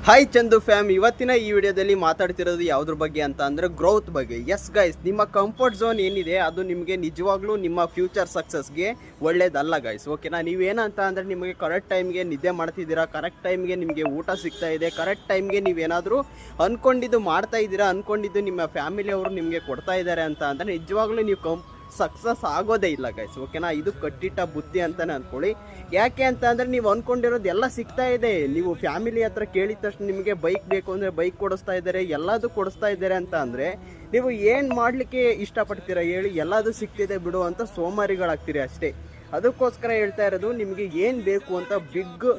Hi Chandu fam, ಇವತ್ತಿನ ಈ ವಿಡಿಯೋದಲ್ಲಿ ಮಾತಾಡ್ತಿರೋದು ಯಾವುದ್ರ ಬಗ್ಗೆ ಅಂತ ಅಂದರೆ ಗ್ರೋತ್ ಬಗ್ಗೆ. ಎಸ್ ಗೈಸ್, ನಿಮ್ಮ ಕಂಫರ್ಟ್ ಝೋನ್ ಏನಿದೆ ಅದು ನಿಮಗೆ ನಿಜವಾಗ್ಲೂ ನಿಮ್ಮ ಫ್ಯೂಚರ್ ಸಕ್ಸಸ್ಗೆ ಒಳ್ಳೇದಲ್ಲ ಗೈಸ್. ಓಕೆನಾ? ನೀವೇನಂತ ಅಂದರೆ ನಿಮಗೆ ಕರೆಕ್ಟ್ ಟೈಮ್ಗೆ ನಿದ್ದೆ ಮಾಡ್ತಿದ್ದೀರಾ, ಕರೆಕ್ಟ್ ಟೈಮ್ಗೆ ನಿಮಗೆ ಊಟ ಸಿಗ್ತಾ ಇದೆ, ಕರೆಕ್ಟ್ ಟೈಮ್ಗೆ ನೀವೇನಾದರೂ ಅಂದ್ಕೊಂಡಿದ್ದು ಮಾಡ್ತಾ ಇದ್ದೀರಾ, ಅಂದ್ಕೊಂಡಿದ್ದು ನಿಮ್ಮ ಫ್ಯಾಮಿಲಿಯವರು ನಿಮಗೆ ಕೊಡ್ತಾ ಇದ್ದಾರೆ ಅಂತ ಅಂದರೆ ನಿಜವಾಗ್ಲೂ ನೀವು ಸಕ್ಸಸ್ ಆಗೋದೇ ಇಲ್ಲ ಗೈಸ್. ಓಕೆನಾ? ಇದು ಕಟ್ಟಿಟ್ಟ ಬುದ್ಧಿ ಅಂತಲೇ ಅಂದ್ಕೊಳ್ಳಿ. ಯಾಕೆ ಅಂತ ಅಂದರೆ ನೀವು ಅಂದ್ಕೊಂಡಿರೋದು ಎಲ್ಲ ಸಿಗ್ತಾ ಇದೆ. ನೀವು ಫ್ಯಾಮಿಲಿ ಹತ್ರ ಕೇಳಿದ ತಕ್ಷಣ ನಿಮಗೆ ಬೈಕ್ ಬೇಕು ಅಂದರೆ ಬೈಕ್ ಕೊಡಿಸ್ತಾ ಇದ್ದಾರೆ, ಎಲ್ಲದೂ ಕೊಡಿಸ್ತಾ ಇದ್ದಾರೆ ಅಂತ ಅಂದರೆ ನೀವು ಏನು ಮಾಡಲಿಕ್ಕೆ ಇಷ್ಟಪಡ್ತೀರಾ ಹೇಳಿ? ಎಲ್ಲದೂ ಸಿಗ್ತಿದೆ ಬಿಡು ಅಂತ ಸೋಮಾರಿಗಳಾಗ್ತೀರಿ ಅಷ್ಟೇ. ಅದಕ್ಕೋಸ್ಕರ ಹೇಳ್ತಾ ಇರೋದು, ನಿಮಗೆ ಏನು ಬೇಕು ಅಂತ ಬಿಗ್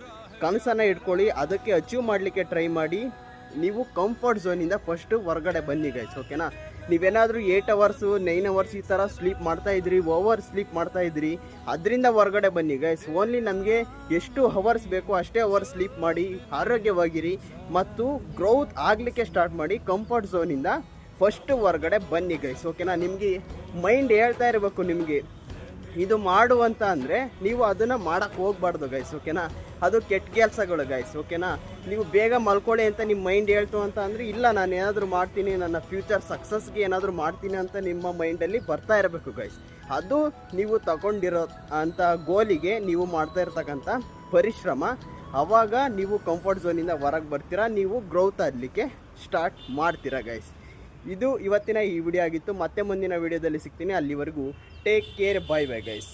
ಕನಸನ್ನು ಇಟ್ಕೊಳ್ಳಿ, ಅದಕ್ಕೆ ಅಚೀವ್ ಮಾಡಲಿಕ್ಕೆ ಟ್ರೈ ಮಾಡಿ. ನೀವು ಕಂಫರ್ಟ್ ಝೋನಿಂದ ಫಸ್ಟು ಹೊರಗಡೆ ಬನ್ನಿ ಗೈಸ್. ಓಕೆನಾ? ನೀವೇನಾದರೂ 8 hours 9 hours ಈ ಥರ ಸ್ಲೀಪ್ ಮಾಡ್ತಾಯಿದ್ರಿ, ಓವರ್ ಸ್ಲೀಪ್ ಮಾಡ್ತಾಯಿದ್ರಿ, ಅದರಿಂದ ಹೊರಗಡೆ ಬನ್ನಿ ಗೈಸ್. ಓನ್ಲಿ ನಮಗೆ ಎಷ್ಟು ಅವರ್ಸ್ ಬೇಕೋ ಅಷ್ಟೇ ಅವರ್ಸ್ ಸ್ಲೀಪ್ ಮಾಡಿ, ಆರೋಗ್ಯವಾಗಿರಿ ಮತ್ತು ಗ್ರೋತ್ ಆಗಲಿಕ್ಕೆ ಸ್ಟಾರ್ಟ್ ಮಾಡಿ. ಕಂಫರ್ಟ್ ಝೋನಿಂದ ಫಸ್ಟು ಹೊರಗಡೆ ಬನ್ನಿ ಗೈಸ್. ಓಕೆನಾ? ನಿಮಗೆ ಮೈಂಡ್ ಹೇಳ್ತಾ ಇರಬೇಕು ನಿಮಗೆ ಇದು ಮಾಡುವಂತ ಅಂದರೆ ನೀವು ಅದನ್ನು ಮಾಡೋಕ್ಕೆ ಹೋಗ್ಬಾರ್ದು ಗೈಸ್. ಓಕೆನಾ? ಅದು ಕೆಟ್ಟ ಕೆಲಸಗಳು ಗೈಸ್. ಓಕೆನಾ? ನೀವು ಬೇಗ ಮಲ್ಕೊಳ್ಳಿ ಅಂತ ನಿಮ್ಮ ಮೈಂಡ್ ಹೇಳ್ತು ಅಂತ ಅಂದರೆ, ಇಲ್ಲ ನಾನು ಏನಾದರೂ ಮಾಡ್ತೀನಿ, ನನ್ನ ಫ್ಯೂಚರ್ ಸಕ್ಸಸ್ಗೆ ಏನಾದರೂ ಮಾಡ್ತೀನಿ ಅಂತ ನಿಮ್ಮ ಮೈಂಡಲ್ಲಿ ಬರ್ತಾ ಇರಬೇಕು ಗೈಸ್. ಅದು ನೀವು ತಗೊಂಡಿರೋ ಅಂಥ ಗೋಲಿಗೆ ನೀವು ಮಾಡ್ತಾ ಇರ್ತಕ್ಕಂಥ ಪರಿಶ್ರಮ. ಆವಾಗ ನೀವು ಕಂಫರ್ಟ್ ಝೋನಿಂದ ಹೊರಗೆ ಬರ್ತೀರಾ, ನೀವು ಗ್ರೋತ್ ಆಗಲಿಕ್ಕೆ ಸ್ಟಾರ್ಟ್ ಮಾಡ್ತೀರಾ ಗೈಸ್. ಇದು ಇವತ್ತಿನ ಈ ವಿಡಿಯೋ ಆಗಿತ್ತು. ಮತ್ತೆ ಮುಂದಿನ ವಿಡಿಯೋದಲ್ಲಿ ಸಿಗ್ತೀನಿ. ಅಲ್ಲಿವರೆಗೂ take care, bye bye guys.